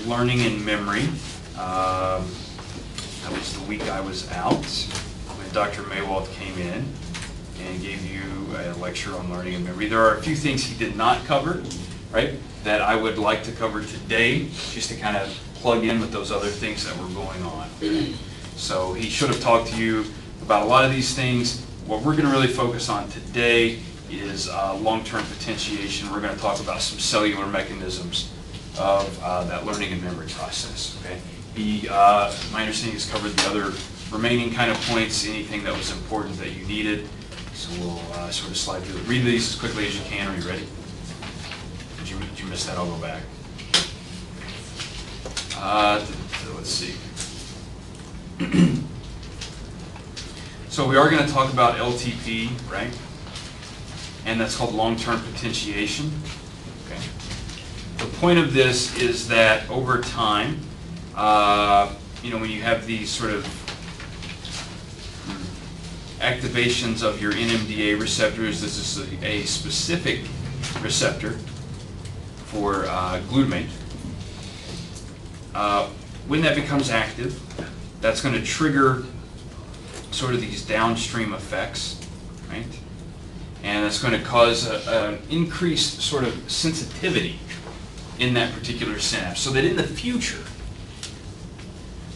learning and memory. That was the week I was out when Dr. Maywald came in and gave you a lecture on learning and memory. There are a few things he did not cover, right, that I would like to cover today, just to kind of plug in with those other things that were going on. So he should have talked to you about a lot of these things. What we're going to really focus on today is long-term potentiation. We're going to talk about some cellular mechanisms of that learning and memory process. Okay. He, my understanding, has covered the other remaining kind of points, anything that was important that you needed. So we'll sort of slide through it. Read these as quickly as you can. Are you ready? Did you miss that? I'll go back. Let's see. So we are going to talk about LTP, right? And that's called long-term potentiation. Okay. The point of this is that over time, when you have these sort of activations of your NMDA receptors, this is a specific receptor for glutamate. When that becomes active, that's going to trigger sort of these downstream effects, right? And that's going to cause an increased sort of sensitivity in that particular synapse, so that in the future,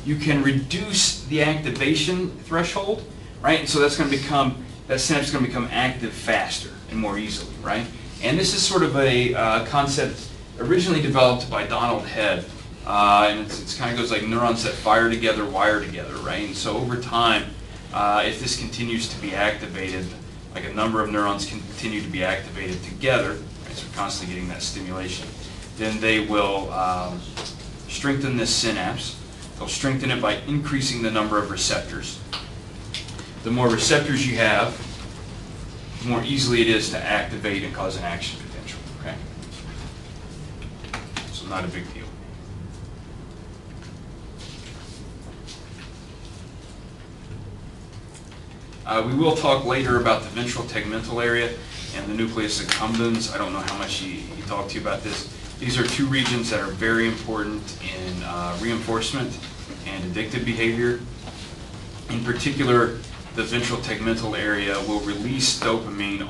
you can reduce the activation threshold, right? And so that's going to become, that synapse is going to become active faster and more easily, right? And this is sort of a concept originally developed by Donald Head, and it kind of goes like neurons that fire together, wire together, right? And so over time, if this continues to be activated, like a number of neurons continue to be activated together, right, so we're constantly getting that stimulation, then they will strengthen this synapse. They'll strengthen it by increasing the number of receptors. The more receptors you have, the more easily it is to activate and cause an action potential, okay? So not a big deal. We will talk later about the ventral tegmental area and the nucleus accumbens. I don't know how much he talked to you about this. These are two regions that are very important in reinforcement and addictive behavior. In particular, the ventral tegmental area will release dopamine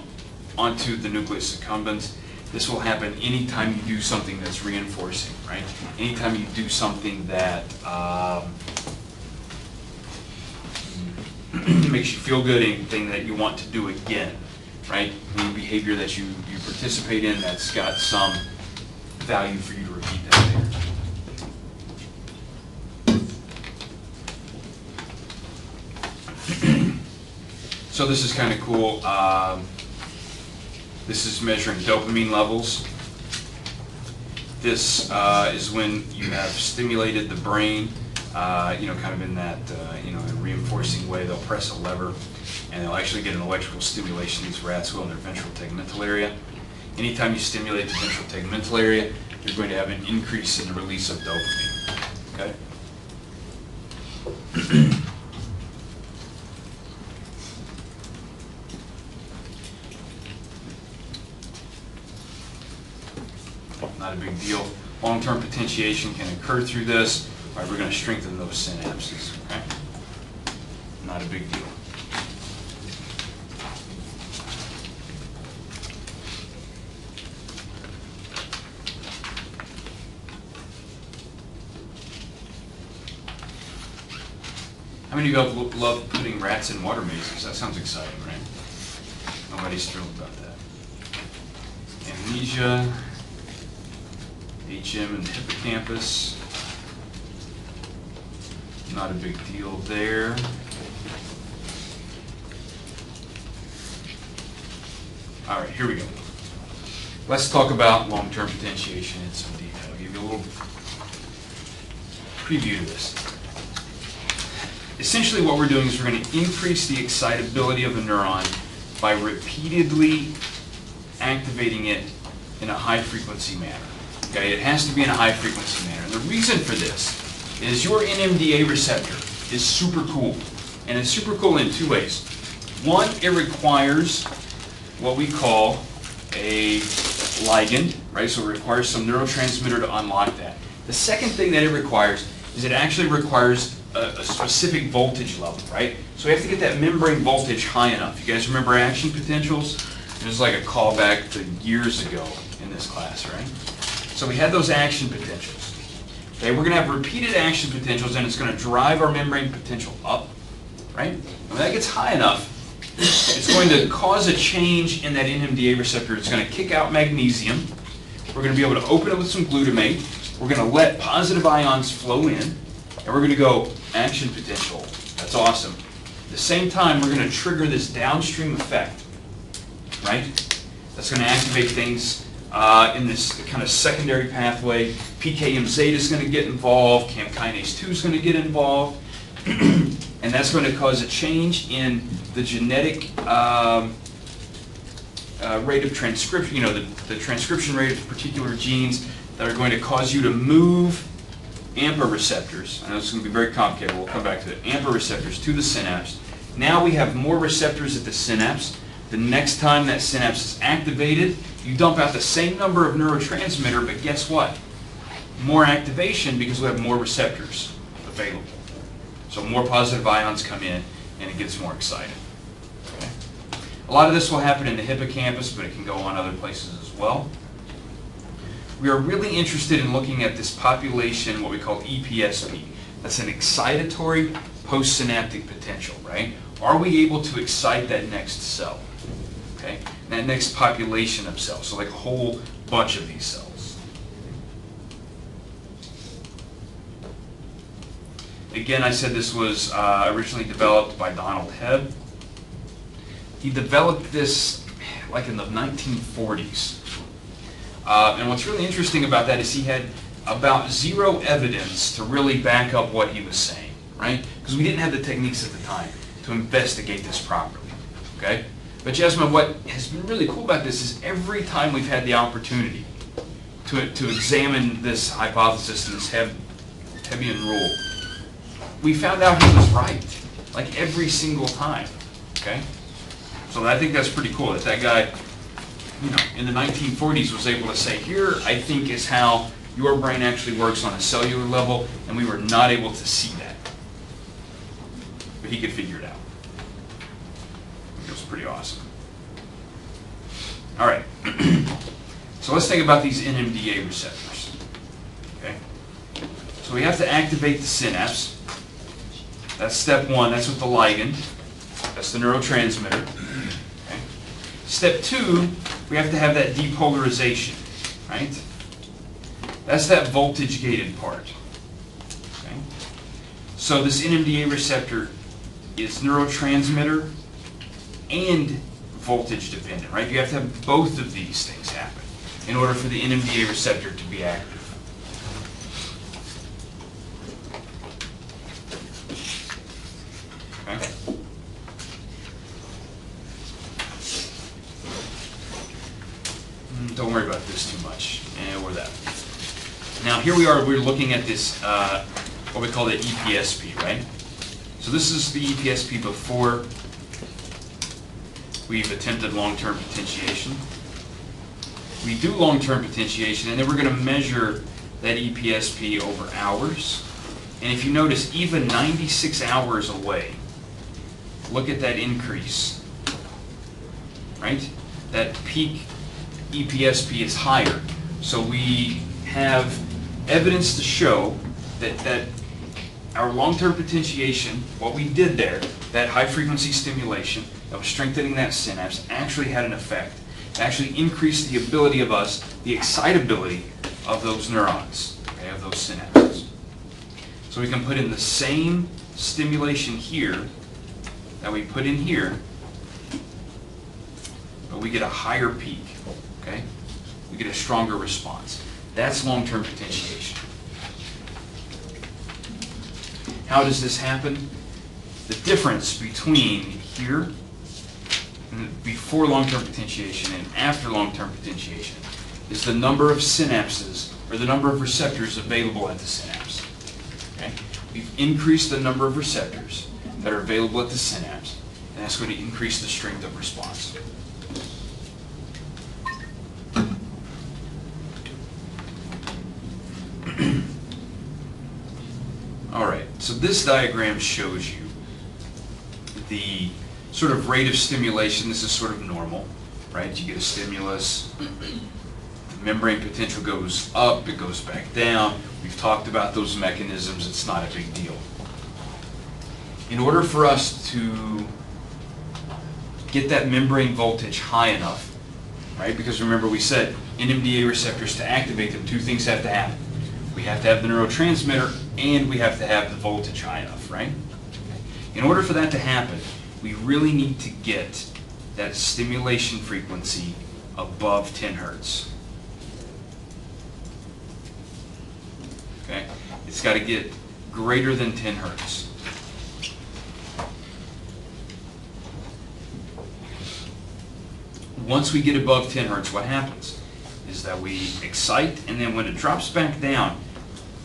onto the nucleus accumbens. This will happen anytime you do something that's reinforcing, right? Anytime you do something that makes you feel good, anything that you want to do again, right? Any behavior that you participate in that's got some value for you to repeat that later. So this is kind of cool. This is measuring dopamine levels. This is when you have stimulated the brain, kind of in that, in a reinforcing way. They'll press a lever and they'll actually get an electrical stimulation. These rats will in their ventral tegmental area. Anytime you stimulate the ventral tegmental area, you're going to have an increase in the release of dopamine. Okay? Not a big deal. Long-term potentiation can occur through this. All right, we're going to strengthen those synapses. Okay? Not a big deal. How many of you love putting rats in water mazes? That sounds exciting, right? Nobody's thrilled about that. Amnesia, HM and hippocampus. Not a big deal there. All right, here we go. Let's talk about long-term potentiation in some detail. I'll give you a little preview to this. Essentially what we're doing is we're going to increase the excitability of a neuron by repeatedly activating it in a high-frequency manner. Okay, it has to be in a high-frequency manner. And the reason for this is your NMDA receptor is super cool. And it's super cool in two ways. One, it requires what we call a ligand, right? So it requires some neurotransmitter to unlock that. The second thing that it requires is it actually requires a specific voltage level, right? So we have to get that membrane voltage high enough. You guys remember action potentials? It was like a callback to years ago in this class, right? So we had those action potentials. Okay, we're going to have repeated action potentials, and it's going to drive our membrane potential up, right? And when that gets high enough, it's going to cause a change in that NMDA receptor. It's going to kick out magnesium. We're going to be able to open it with some glutamate. We're going to let positive ions flow in, and we're going to go action potential. That's awesome. At the same time, we're going to trigger this downstream effect, right? That's going to activate things in this kind of secondary pathway. PKM zeta is going to get involved. CAM kinase 2 is going to get involved. And that's going to cause a change in the genetic rate of transcription, you know, the transcription rate of particular genes that are going to cause you to move AMPA receptors. I know it's going to be very complicated. We'll come back to it. AMPA receptors to the synapse. Now we have more receptors at the synapse. The next time that synapse is activated, you dump out the same number of neurotransmitter, but guess what? More activation because we have more receptors available. So more positive ions come in, and it gets more exciting. Okay? A lot of this will happen in the hippocampus, but it can go on other places as well. We are really interested in looking at this population, what we call EPSP. That's an excitatory postsynaptic potential, right? Are we able to excite that next cell? Okay? That next population of cells, so like a whole bunch of these cells. Again, I said this was originally developed by Donald Hebb. He developed this like in the 1940s. And what's really interesting about that is he had about zero evidence to really back up what he was saying, right? Because we didn't have the techniques at the time to investigate this properly, okay? But Jasmine, what has been really cool about this is every time we've had the opportunity to examine this hypothesis and this Hebbian rule, we found out he was right, like every single time, okay? So I think that's pretty cool that that guy, you know, in the 1940s was able to say, here I think is how your brain actually works on a cellular level, and we were not able to see that. But he could figure it out. It was pretty awesome. All right. So let's think about these NMDA receptors. Okay. So we have to activate the synapse. That's step one. That's with the ligand. That's the neurotransmitter. Okay. Step two, we have to have that depolarization, right? That's that voltage-gated part. Okay. So this NMDA receptor is neurotransmitter and voltage dependent, right? You have to have both of these things happen in order for the NMDA receptor to be active. Okay. Don't worry about this too much, or that. Now here we are, we're looking at this, what we call the EPSP, right? So this is the EPSP before we've attempted long-term potentiation. We do long-term potentiation, and then we're going to measure that EPSP over hours. And if you notice, even 96 hours away, look at that increase, right? That peak EPSP is higher. So we have evidence to show that our long-term potentiation, what we did there, that high-frequency stimulation that was strengthening that synapse, actually had an effect. It actually increased the ability of us, the excitability of those neurons, okay, of those synapses. So we can put in the same stimulation here that we put in here, but we get a higher peak, okay? We get a stronger response. That's long-term potentiation. How does this happen? The difference between here, before long-term potentiation and after long-term potentiation, is the number of synapses, or the number of receptors available at the synapse. Okay? We've increased the number of receptors that are available at the synapse, and that's going to increase the strength of response. So this diagram shows you the sort of rate of stimulation. This is sort of normal, right? You get a stimulus, the membrane potential goes up, it goes back down. We've talked about those mechanisms. It's not a big deal. In order for us to get that membrane voltage high enough, right? Because remember we said NMDA receptors, to activate them, two things have to happen. We have to have the neurotransmitter and we have to have the voltage high enough, right? In order for that to happen, we really need to get that stimulation frequency above 10 hertz. Okay? It's got to get greater than 10 hertz. Once we get above 10 hertz, what happens is that we excite, and then when it drops back down,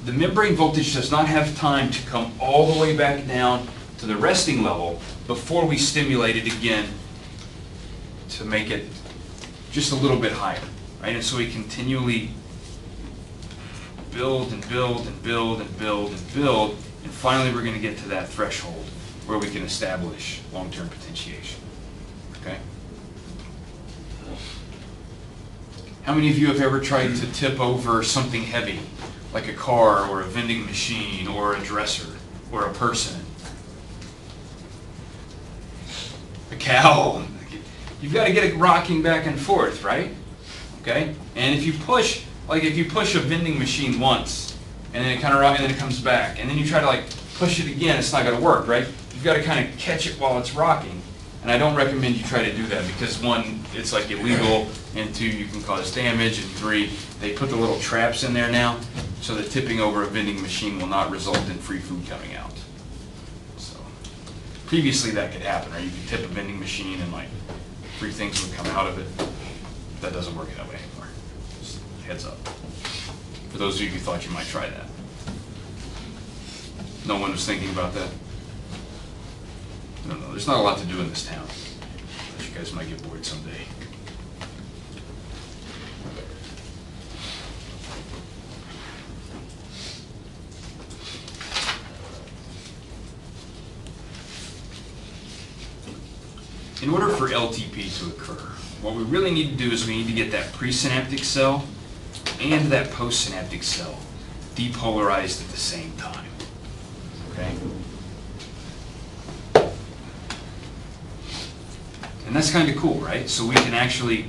the membrane voltage does not have time to come all the way back down to the resting level before we stimulate it again to make it just a little bit higher, right? And so we continually build and build and build and build and build, and finally we're going to get to that threshold where we can establish long-term potentiation, okay? How many of you have ever tried to tip over something heavy, like a car or a vending machine or a dresser or a person? A cow. You've got to get it rocking back and forth, right? Okay? And if you push, like if you push a vending machine once, and then it kind of rocks, and then it comes back, and then you try to like push it again, it's not going to work, right? You've got to kind of catch it while it's rocking. And I don't recommend you try to do that because one, it's like illegal, and two, you can cause damage, and three, they put the little traps in there now so that tipping over a vending machine will not result in free food coming out. So previously that could happen, or you could tip a vending machine and like free things would come out of it. That doesn't work that way anymore. Just heads up. For those of you who thought you might try that. No one was thinking about that? I don't know. There's not a lot to do in this town. But you guys might get bored someday. In order for LTP to occur, what we really need to do is we need to get that presynaptic cell and that postsynaptic cell depolarized at the same time. Okay? And that's kind of cool, right? So we can actually,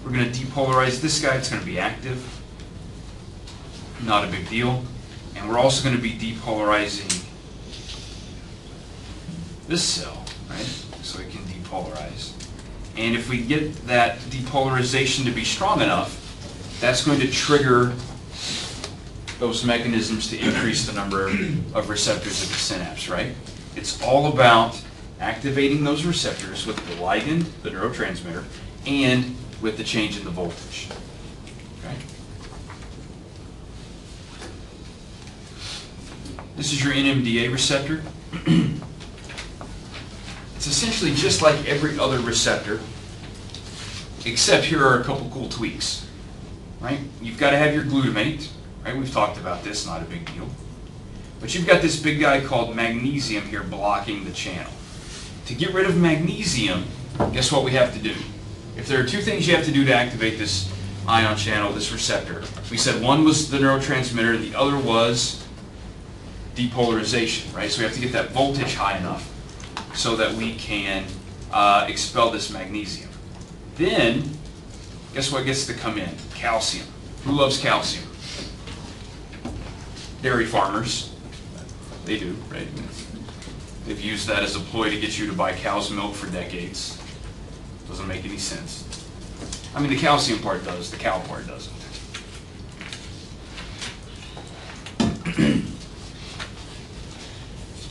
we're going to depolarize this guy. It's going to be active. Not a big deal. And we're also going to be depolarizing this cell, right? So it can depolarize. And if we get that depolarization to be strong enough, that's going to trigger those mechanisms to increase the number of receptors at the synapse, right? It's all about activating those receptors with the ligand, the neurotransmitter, and with the change in the voltage. Okay? This is your NMDA receptor. It's essentially just like every other receptor, except here are a couple cool tweaks. Right? You've got to have your glutamate. Right? We've talked about this, not a big deal. But you've got this big guy called magnesium here blocking the channel. To get rid of magnesium, guess what we have to do? If there are two things you have to do to activate this ion channel, this receptor, we said one was the neurotransmitter, the other was depolarization, right? So we have to get that voltage high enough so that we can expel this magnesium. Then, guess what gets to come in? Calcium. Who loves calcium? Dairy farmers. They do, right? They've used that as a ploy to get you to buy cow's milk for decades. Doesn't make any sense. I mean, the calcium part does, the cow part doesn't.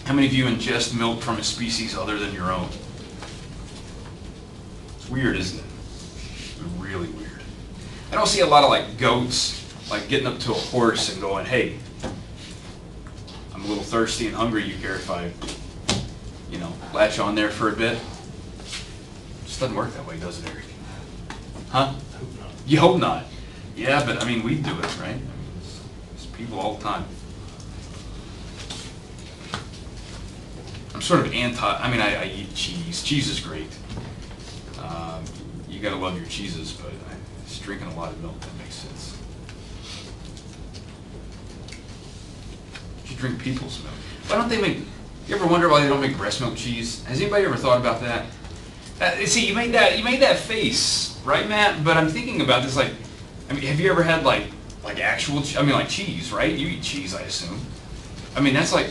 How many of you ingest milk from a species other than your own? It's weird, isn't it? It's really weird. I don't see a lot of like goats like getting up to a horse and going, hey, I'm a little thirsty and hungry, you care if I, you know, latch on there for a bit? It just doesn't work that way, does it, Eric? Huh? You hope not. Yeah, but I mean, we do it, right? I mean, it's people all the time. I'm sort of I mean, I eat cheese. Cheese is great. You gotta love your cheeses, but just drinking a lot of milk, that makes sense. You should drink people's milk. Why don't they make, you ever wonder why they don't make breast milk cheese? Has anybody ever thought about that? See, you made that face, right, Matt? But I'm thinking about this, like, I mean, have you ever had like actual, like cheese, right? You eat cheese, I assume. I mean, that's like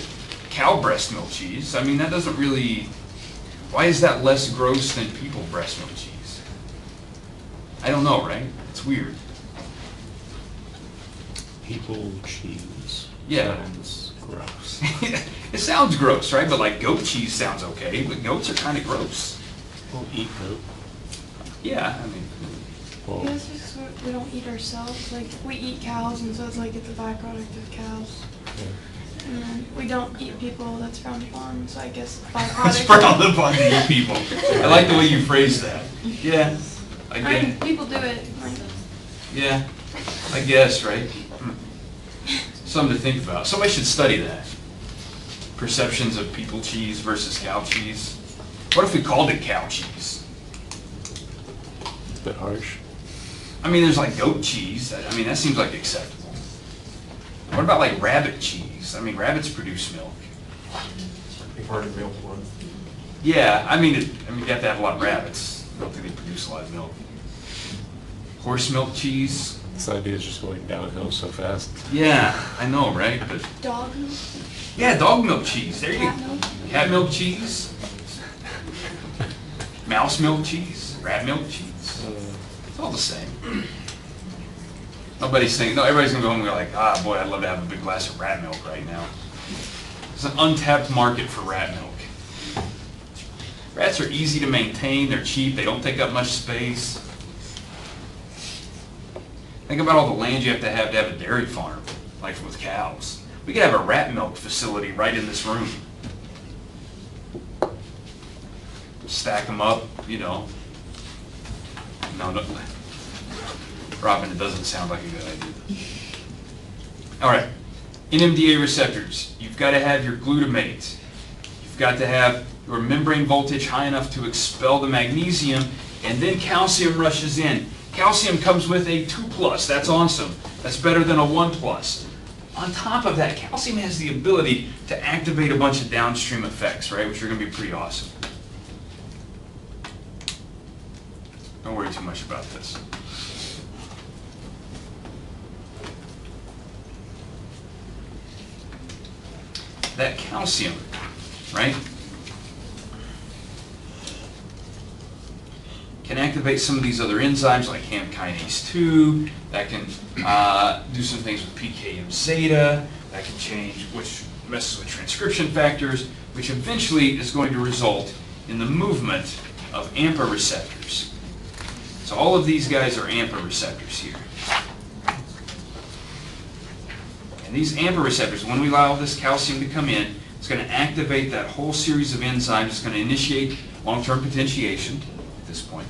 cow breast milk cheese. I mean, that doesn't really, why is that less gross than people breast milk cheese? I don't know, right? It's weird. People cheese. Yeah. Sounds gross. It sounds gross, right? But like goat cheese sounds okay, but goats are kind of gross. We'll eat goat. Yeah, I mean. Well, Yeah, it's just we don't eat ourselves. Like, we eat cows, and so it's like it's a byproduct of cows. yeah. And then we don't eat people, that's frowned upon, so I guess It's byproduct. frowned upon to eat people. I like the way you phrased that. Yeah, I I get mean, it. people do it. Like, Yeah, I guess, right? Something to think about. Somebody should study that. Perceptions of people cheese versus cow cheese. What if we called it cow cheese? It's a bit harsh. I mean, there's like goat cheese. I mean, that seems like acceptable. What about like rabbit cheese? I mean, rabbits produce milk. Big part of milk one. Yeah, I mean, you have to have a lot of rabbits. I don't think they produce a lot of milk. Horse milk cheese. This idea is just going downhill so fast. Yeah, I know, right? But dog milk, yeah, dog milk cheese. There you cat go. milk. Cat milk cheese. Mouse milk cheese. Rat milk cheese. It's all the same. Nobody's thinking. No, everybody's gonna go home and go like, ah, boy, I'd love to have a big glass of rat milk right now. There's an untapped market for rat milk. Rats are easy to maintain. They're cheap. They don't take up much space. Think about all the land you have to have a dairy farm, like with cows. We could have a rat milk facility right in this room. Stack them up, you know. No. Robin, it doesn't sound like a good idea. All right, NMDA receptors. You've got to have your glutamate. You've got to have your membrane voltage high enough to expel the magnesium, and then calcium rushes in. Calcium comes with a 2+. That's awesome. That's better than a 1+. On top of that, calcium has the ability to activate a bunch of downstream effects, right, which are going to be pretty awesome. Don't worry too much about this. That calcium, right, can activate some of these other enzymes like AMP kinase 2, that can do some things with PKM zeta, that can change, which messes with transcription factors, which eventually is going to result in the movement of AMPA receptors. So all of these guys are AMPA receptors here. And these AMPA receptors, when we allow this calcium to come in, it's going to activate that whole series of enzymes. It's going to initiate long-term potentiation at this point.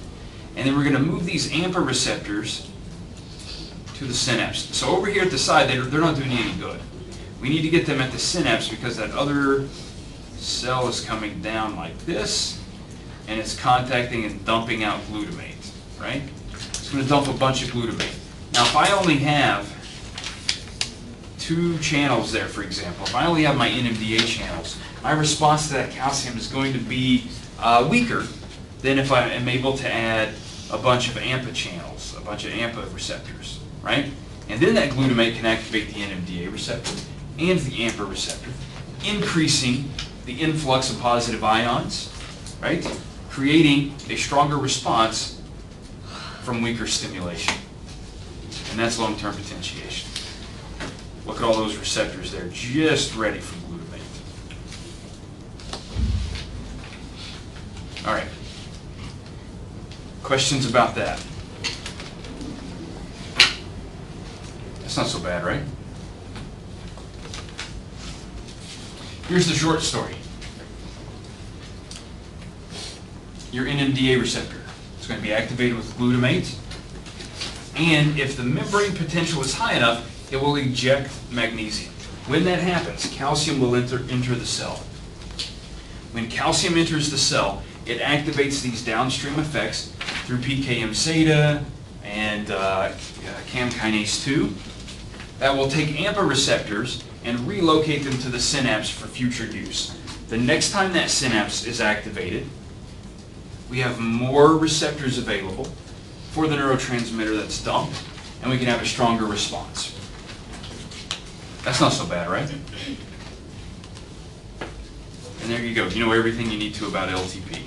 And then we're going to move these AMPA receptors to the synapse. So over here at the side, they're not doing any good. We need to get them at the synapse because that other cell is coming down like this, and it's contacting and dumping out glutamate, right? It's going to dump a bunch of glutamate. Now, if I only have 2 channels there, for example, if I only have my NMDA channels, my response to that calcium is going to be weaker than if I am able to add a bunch of AMPA channels, a bunch of AMPA receptors, right? And then that glutamate can activate the NMDA receptor and the AMPA receptor, increasing the influx of positive ions, right? Creating a stronger response from weaker stimulation. And that's long-term potentiation. Look at all those receptors there, just ready for glutamate. All right. Questions about that? That's not so bad, right? Here's the short story. Your NMDA receptor is going to be activated with glutamate, and if the membrane potential is high enough, it will eject magnesium. When that happens, calcium will enter the cell. When calcium enters the cell, it activates these downstream effects through PKM zeta and CAM kinase 2 that will take AMPA receptors and relocate them to the synapse for future use. The next time that synapse is activated, we have more receptors available for the neurotransmitter that's dumped, and we can have a stronger response. That's not so bad, right? And there you go. You know everything you need to about LTP.